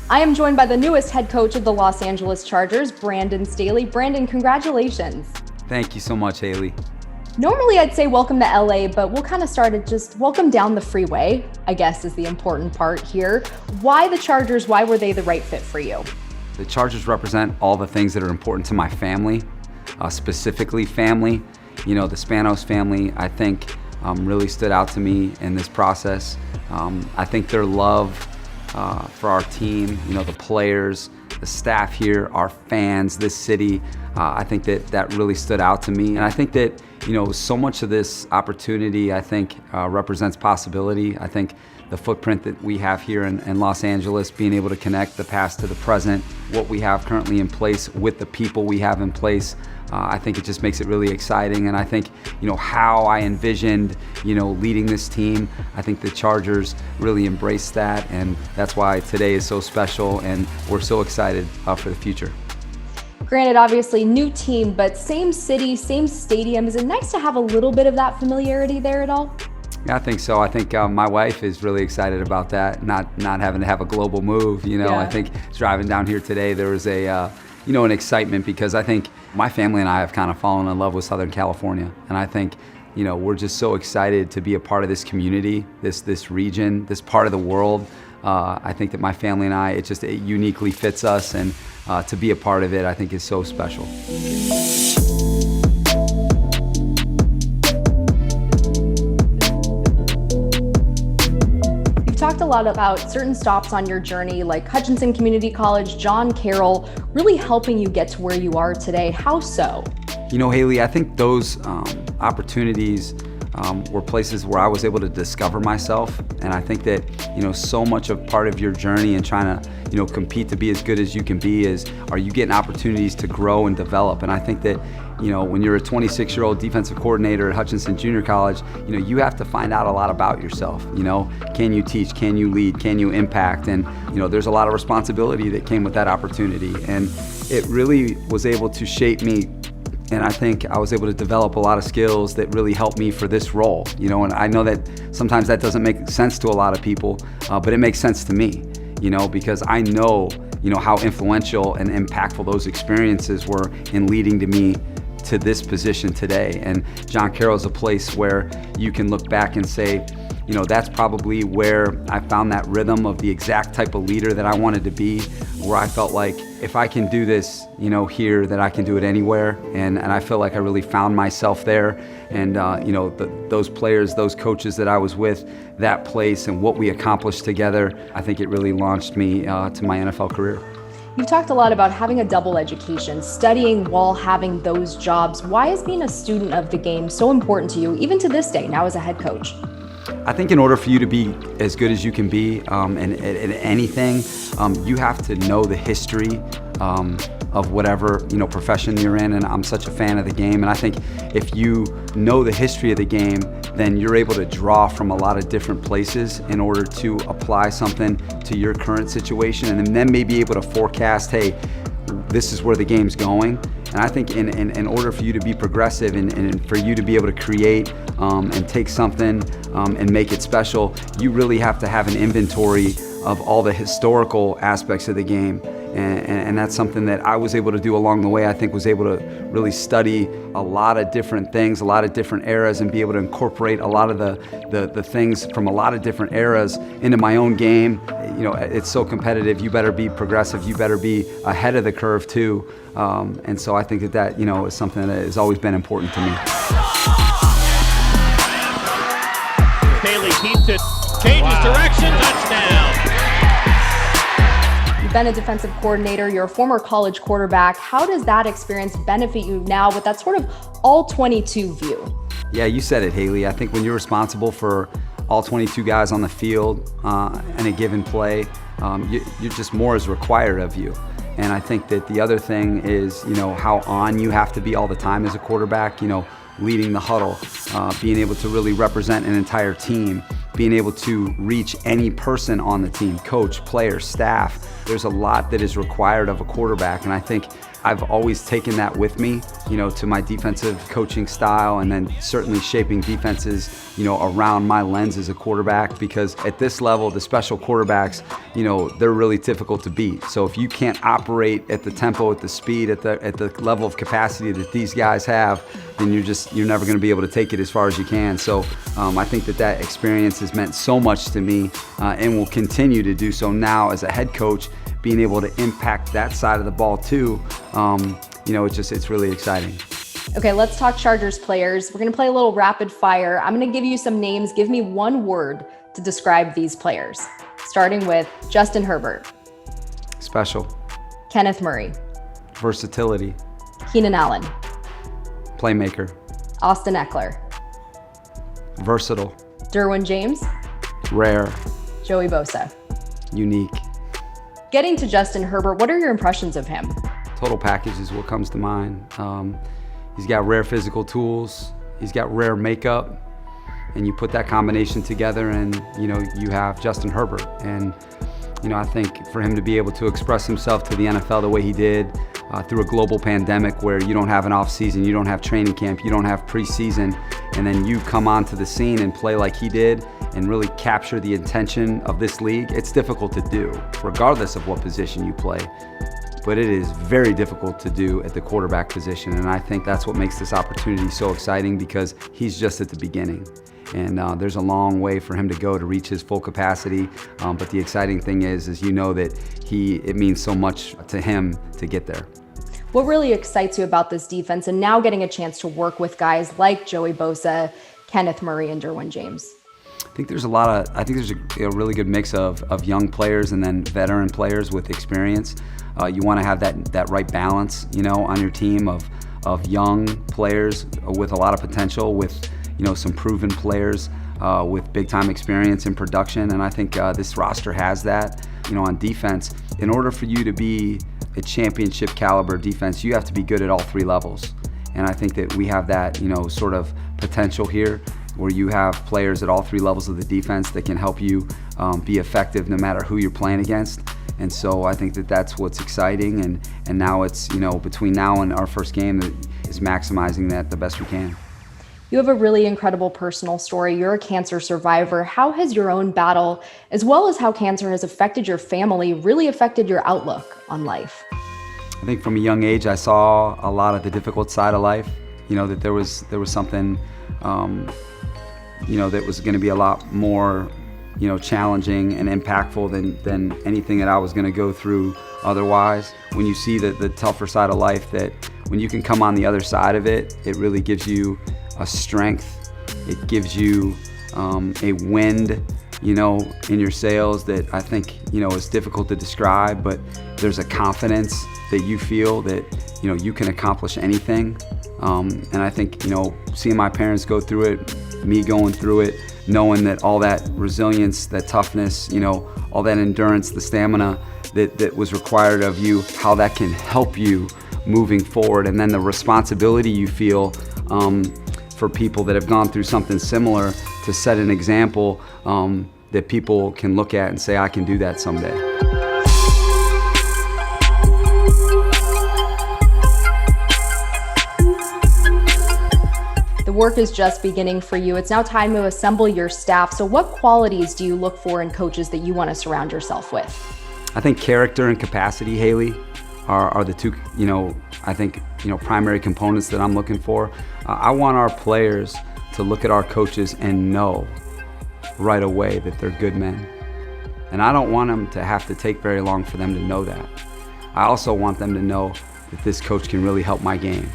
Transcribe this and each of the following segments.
I am joined by the newest head coach of the Los Angeles Chargers, Brandon Staley. Brandon, congratulations. Thank you so much, Hayley. Normally I'd say welcome to LA, but we'll kind of start at just welcome down the freeway, I guess is the important part here. Why the Chargers? Why were they the right fit for you? The Chargers represent all the things that are important to my family, specifically family. You know, the Spanos family, I think, really stood out to me in this process. I think their love for our team, you know, the players, the staff here, our fans, this city, I think that really stood out to me. And I think that, you know, so much of this opportunity, I think, represents possibility. I think the footprint that we have here in Los Angeles, being able to connect the past to the present, what we have currently in place with the people we have in place, I think it just makes it really exciting. And I think, you know, how I envisioned, you know, leading this team, I think the Chargers really embraced that. And that's why today is so special and we're so excited for the future. Granted, obviously, new team, but same city, same stadium. Is it nice to have a little bit of that familiarity there at all? Yeah, I think so. I think my wife is really excited about that, not having to have a global move. You know, Yeah. I think driving down here today, there was a, you know, an excitement because I think my family and I have kind of fallen in love with Southern California. And I think, you know, we're just so excited to be a part of this community, this region, this part of the world. I think that my family and I, it uniquely fits us, and to be a part of it, I think is so special. You've talked a lot about certain stops on your journey, like Hutchinson Community College, John Carroll, really helping you get to where you are today. How so? You know, Hayley, I think those opportunities were places where I was able to discover myself. And I think that, you know, so much of part of your journey and trying to, you know, compete to be as good as you can be are you getting opportunities to grow and develop. And I think that, you know, when you're a 26-year-old defensive coordinator at Hutchinson Junior College, you know, you have to find out a lot about yourself. You know, can you teach? Can you lead? Can you impact? And, you know, there's a lot of responsibility that came with that opportunity. And it really was able to shape me. And I think I was able to develop a lot of skills that really helped me for this role, you know, and I know that sometimes that doesn't make sense to a lot of people, but it makes sense to me, you know, because I know, you know, how influential and impactful those experiences were in leading to me to this position today. And John Carroll is a place where you can look back and say, you know, that's probably where I found that rhythm of the exact type of leader that I wanted to be, where I felt like if I can do this, you know, here, that I can do it anywhere. And I feel like I really found myself there. And, you know, those players, those coaches that I was with, that place and what we accomplished together, I think it really launched me to my NFL career. You've talked a lot about having a double education, studying while having those jobs. Why is being a student of the game so important to you, even to this day, now as a head coach? I think in order for you to be as good as you can be in anything, you have to know the history of whatever, you know, profession you're in. And I'm such a fan of the game. And I think if you know the history of the game, then you're able to draw from a lot of different places in order to apply something to your current situation, and then maybe able to forecast, hey, this is where the game's going. And I think in order for you to be progressive and for you to be able to create and take something and make it special, you really have to have an inventory of all the historical aspects of the game. And that's something that I was able to do along the way. I think was able to really study a lot of different things, a lot of different eras, and be able to incorporate a lot of the things from a lot of different eras into my own game. You know, it's so competitive. You better be progressive. You better be ahead of the curve too. And so I think that, you know, is something that has always been important to me. Haley keeps it, changes direction, touchdown. You've been a defensive coordinator, you're a former college quarterback. How does that experience benefit you now with that sort of all-22 view? Yeah, you said it, Hayley. I think when you're responsible for all 22 guys on the field in a given play, you're just more is required of you. And I think that the other thing is, you know, how on you have to be all the time as a quarterback, you know, leading the huddle, being able to really represent an entire team, being able to reach any person on the team, coach, player, staff. There's a lot that is required of a quarterback. And I think I've always taken that with me, to my defensive coaching style, and then certainly shaping defenses, around my lens as a quarterback, because at this level, the special quarterbacks, they're really difficult to beat. So if you can't operate at the tempo, at the speed, at the level of capacity that these guys have, then you're never going to be able to take it as far as you can. So I think that experience has meant so much to me, and will continue to do so now as a head coach, being able to impact that side of the ball too. It's really exciting. Okay, let's talk Chargers players. We're going to play a little rapid fire. I'm going to give you some names. Give me one word to describe these players. Starting with Justin Herbert. Special. Kenneth Murray. Versatility. Keenan Allen. Playmaker. Austin Eckler. Versatile. Derwin James. Rare. Joey Bosa. Unique. Getting to Justin Herbert, what are your impressions of him? Total package is what comes to mind. He's got rare physical tools. He's got rare makeup. And you put that combination together and, you have Justin Herbert. And, I think for him to be able to express himself to the NFL the way he did through a global pandemic where you don't have an off season, you don't have training camp, you don't have preseason, and then you come onto the scene and play like he did and really capture the attention of this league, it's difficult to do, regardless of what position you play. But it is very difficult to do at the quarterback position, and I think that's what makes this opportunity so exciting, because he's just at the beginning. And there's a long way for him to go to reach his full capacity. But the exciting thing is that it means so much to him to get there. What really excites you about this defense and now getting a chance to work with guys like Joey Bosa, Kenneth Murray, and Derwin James? I think there's a really good mix of young players and then veteran players with experience. You want to have that right balance, on your team of young players with a lot of potential, with some proven players with big time experience in production. And I think this roster has that. On defense, in order for you to be a championship caliber defense, you have to be good at all three levels. And I think that we have that, sort of potential here, where you have players at all three levels of the defense that can help you be effective no matter who you're playing against. And so I think that's what's exciting. And now it's, between now and our first game, is maximizing that the best we can. You have a really incredible personal story. You're a cancer survivor. How has your own battle, as well as how cancer has affected your family, really affected your outlook on life? I think from a young age, I saw a lot of the difficult side of life. That there was something, that was going to be a lot more, challenging and impactful than anything that I was going to go through otherwise. When you see the tougher side of life, that when you can come on the other side of it, it really gives you a strength. It gives you a wind, in your sails that I think, is difficult to describe, but there's a confidence that you feel that, you can accomplish anything. And I think, seeing my parents go through it, me going through it, knowing that all that resilience, that toughness, all that endurance, the stamina that was required of you, how that can help you moving forward. And then the responsibility you feel for people that have gone through something similar to set an example that people can look at and say, I can do that someday. The work is just beginning for you. It's now time to assemble your staff. So what qualities do you look for in coaches that you want to surround yourself with? I think character and capacity, Hayley, are the two, I think, primary components that I'm looking for. I want our players to look at our coaches and know right away that they're good men. And I don't want them to have to take very long for them to know that. I also want them to know that this coach can really help my game,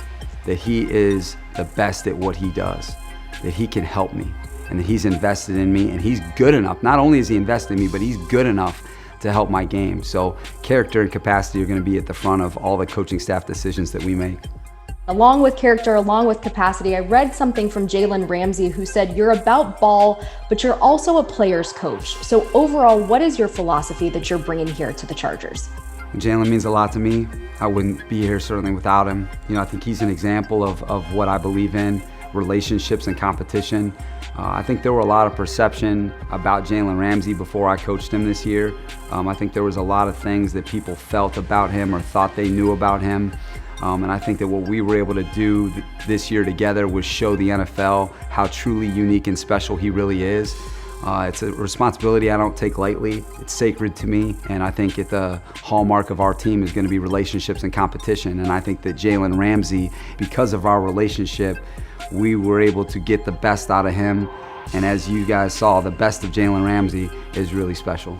that he is the best at what he does, that he can help me, and that he's invested in me, and he's good enough. Not only is he invested in me, but he's good enough to help my game. So character and capacity are going to be at the front of all the coaching staff decisions that we make. Along with character, along with capacity, I read something from Jalen Ramsey, who said, you're about ball, but you're also a player's coach. So overall, what is your philosophy that you're bringing here to the Chargers? Jalen means a lot to me. I wouldn't be here certainly without him. I think he's an example of what I believe in, relationships and competition. I think there were a lot of perception about Jalen Ramsey before I coached him this year. I think there was a lot of things that people felt about him or thought they knew about him. And I think that what we were able to do this year together was show the NFL how truly unique and special he really is. It's a responsibility I don't take lightly. It's sacred to me, and I think the hallmark of our team is going to be relationships and competition. And I think that Jalen Ramsey, because of our relationship, we were able to get the best out of him. And as you guys saw, the best of Jalen Ramsey is really special.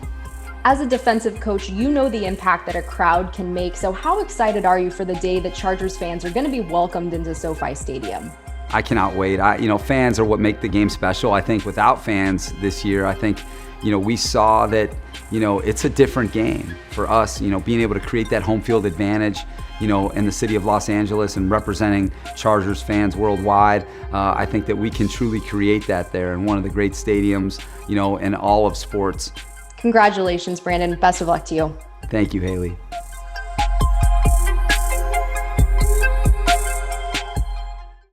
As a defensive coach, you know the impact that a crowd can make. So how excited are you for the day that Chargers fans are going to be welcomed into SoFi Stadium? I cannot wait. Fans are what make the game special. I think without fans this year, I think, we saw that, it's a different game for us, being able to create that home field advantage, in the city of Los Angeles and representing Chargers fans worldwide. I think that we can truly create that there in one of the great stadiums, in all of sports. Congratulations, Brandon. Best of luck to you. Thank you, Hayley.